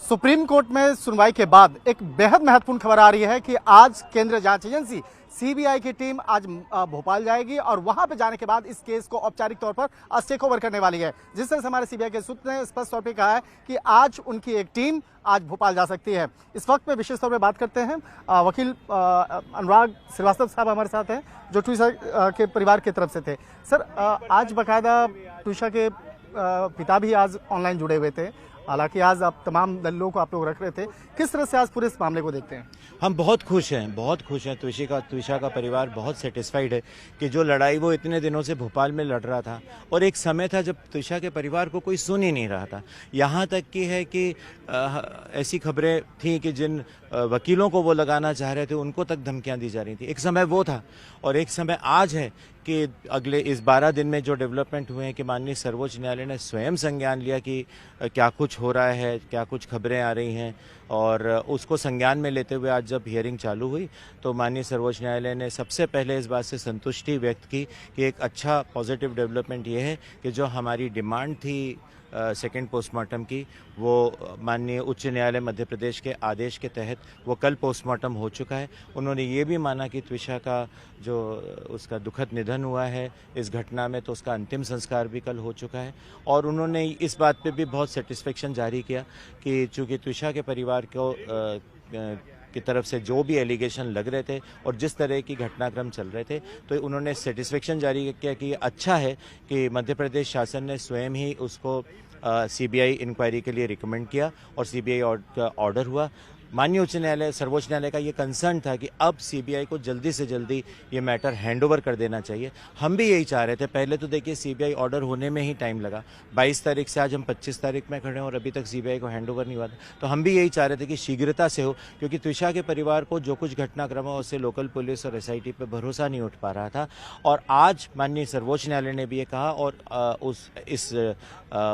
Supreme court में सुनवाई के बाद एक बेहद महत्वपूर्ण खबर आ रही है कि आज केंद्रीय जांच एजेंसी सीबीआई की टीम आज भोपाल जाएगी और वहां पे जाने के बाद इस केस को औपचारिक तौर पर टेक ओवर करने वाली है। जिस तरह से हमारे सीबीआई के सूत्र ने स्पष्ट तौर पर कहा है कि आज उनकी एक टीम आज भोपाल जा सकती है। इस वक्त में विशेष तौर पर बात करते हैं वकील अनुराग श्रीवास्तव साहब हमारे साथ हैं जो ट्विशा के परिवार की तरफ से थे। सर, आज बाकायदा ट्विशा के पिता भी आज ऑनलाइन जुड़े हुए थे, हालांकि आज आप तमाम दलीलों को आप लोग रख रहे थे, किस तरह से आज पूरे इस मामले को देखते हैं? हम बहुत खुश हैं। ट्विशा का परिवार बहुत सेटिस्फाइड है कि जो लड़ाई वो इतने दिनों से भोपाल में लड़ रहा था और एक समय था जब ट्विशा के परिवार को कोई सुन ही नहीं रहा था। यहाँ तक की है कि ऐसी खबरें थी कि जिन वकीलों को वो लगाना चाह रहे थे उनको तक धमकियां दी जा रही थी। एक समय वो था और एक समय आज है कि अगले इस 12 दिन में जो डेवलपमेंट हुए हैं कि माननीय सर्वोच्च न्यायालय ने स्वयं संज्ञान लिया कि क्या कुछ हो रहा है, क्या कुछ खबरें आ रही हैं, और उसको संज्ञान में लेते हुए आज जब हियरिंग चालू हुई तो माननीय सर्वोच्च न्यायालय ने सबसे पहले इस बात से संतुष्टि व्यक्त की कि एक अच्छा पॉजिटिव डेवलपमेंट ये है कि जो हमारी डिमांड थी सेकेंड पोस्टमार्टम की, वो माननीय उच्च न्यायालय मध्य प्रदेश के आदेश के तहत वो कल पोस्टमार्टम हो चुका है। उन्होंने ये भी माना कि ट्विशा का जो उसका दुखद निधन हुआ है इस घटना में, तो उसका अंतिम संस्कार भी कल हो चुका है। और उन्होंने इस बात पे भी बहुत सेटिस्फेक्शन जारी किया कि चूँकि ट्विशा के परिवार को की तरफ से जो भी एलिगेशन लग रहे थे और जिस तरह की घटनाक्रम चल रहे थे, तो उन्होंने सेटिस्फेक्शन जारी किया कि अच्छा है कि मध्य प्रदेश शासन ने स्वयं ही उसको सीबीआई इंक्वायरी के लिए रिकमेंड किया और सीबीआई का ऑर्डर हुआ। माननीय उच्च न्यायालय सर्वोच्च न्यायालय का ये कंसर्न था कि अब सीबीआई को जल्दी से जल्दी ये मैटर हैंडओवर कर देना चाहिए। हम भी यही चाह रहे थे। पहले तो देखिए सीबीआई ऑर्डर होने में ही टाइम लगा, 22 तारीख से आज हम 25 तारीख में खड़े हैं और अभी तक सीबीआई को हैंडओवर नहीं हुआ था। तो हम भी यही चाह रहे थे कि शीघ्रता से हो, क्योंकि ट्विशा के परिवार को जो कुछ घटनाक्रम है उससे लोकल पुलिस और एसआईटी पर भरोसा नहीं उठ पा रहा था। और आज माननीय सर्वोच्च न्यायालय ने भी ये कहा और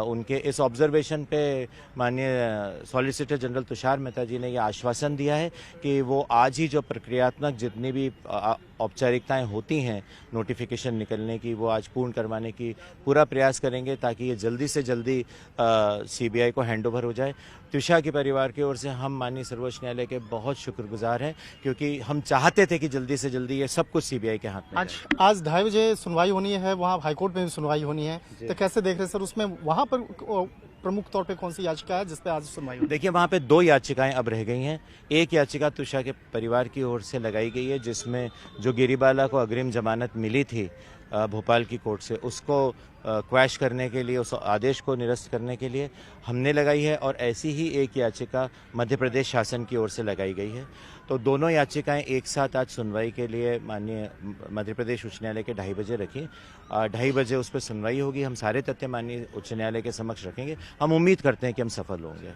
उनके इस ऑब्जर्वेशन पे माननीय सॉलिसिटर जनरल तुषार मेहता जी ने यह आश्वासन दिया है कि वो आज ही जो प्रक्रियात्मक जितनी भी औपचारिकताएं होती हैं नोटिफिकेशन निकलने की, वो आज पूर्ण करवाने की पूरा प्रयास करेंगे ताकि ये जल्दी से जल्दी सीबीआई को हैंडओवर हो जाए। ट्विशा के परिवार की ओर से हम माननीय सर्वोच्च न्यायालय के बहुत शुक्रगुजार हैं, क्योंकि हम चाहते थे कि जल्दी से जल्दी ये सब कुछ सीबीआई के हाथ में आज 2:30 बजे सुनवाई होनी है, वहाँ हाईकोर्ट में भी सुनवाई होनी है, तो कैसे देख रहे हैं सर? उसमें वहाँ पर प्रमुख तौर पे कौन सी याचिका है जिसपे आज सुनवाई होगी? देखिए, वहाँ पे 2 याचिकाएं अब रह गई हैं। एक याचिका ट्विशा के परिवार की ओर से लगाई गई है जिसमें जो गिरिबाला को अग्रिम जमानत मिली थी भोपाल की कोर्ट से, उसको क्वैश करने के लिए, उस आदेश को निरस्त करने के लिए हमने लगाई है। और ऐसी ही एक याचिका मध्य प्रदेश शासन की ओर से लगाई गई है। तो दोनों याचिकाएं एक साथ आज सुनवाई के लिए माननीय मध्य प्रदेश उच्च न्यायालय के 2:30 बजे रखी। 2:30 बजे उस पर सुनवाई होगी। हम सारे तथ्य माननीय उच्च न्यायालय के समक्ष रखेंगे। हम उम्मीद करते हैं कि हम सफल होंगे।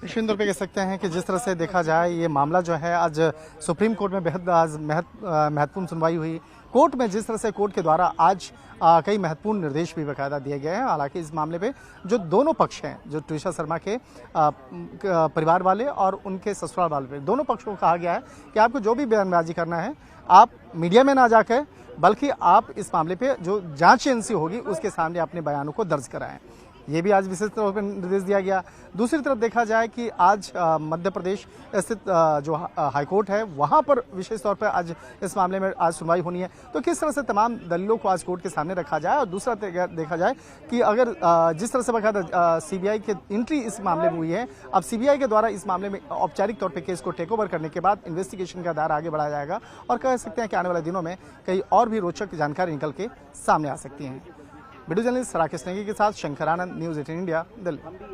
निश्चित तौर पे कह सकते हैं कि जिस तरह से देखा जाए ये मामला जो है आज सुप्रीम कोर्ट में बेहद आज महत्वपूर्ण सुनवाई हुई। कोर्ट में जिस तरह से कोर्ट के द्वारा आज कई महत्वपूर्ण निर्देश भी बाकायदा दिए गए हैं। हालांकि इस मामले पे जो दोनों पक्ष हैं, जो ट्विशा शर्मा के परिवार वाले और उनके ससुराल वाले पे, दोनों पक्षों को कहा गया है कि आपको जो भी बयानबाजी करना है आप मीडिया में ना जाकर, बल्कि आप इस मामले पे जो जांच एजेंसी होगी उसके सामने अपने बयानों को दर्ज कराएं। ये भी आज विशेष तौर पर निर्देश दिया गया। दूसरी तरफ देखा जाए कि आज मध्य प्रदेश स्थित जो हाईकोर्ट है वहाँ पर विशेष तौर पर आज इस मामले में आज सुनवाई होनी है। तो किस तरह से तमाम दलीलों को आज कोर्ट के सामने रखा जाए, और दूसरा देखा जाए कि अगर जिस तरह से बाकायदा सीबीआई की एंट्री इस मामले में हुई है, अब सीबीआई के द्वारा इस मामले में औपचारिक तौर पर केस को टेक ओवर करने के बाद इन्वेस्टिगेशन का दायरा आगे बढ़ाया जाएगा और कह सकते हैं कि आने वाले दिनों में कई और भी रोचक जानकारी निकल के सामने आ सकती हैं। वीडियो जर्नलिस्ट राकेश नेगी के साथ शंकर आनंद, न्यूज़ 18 इंडिया, दिल्ली।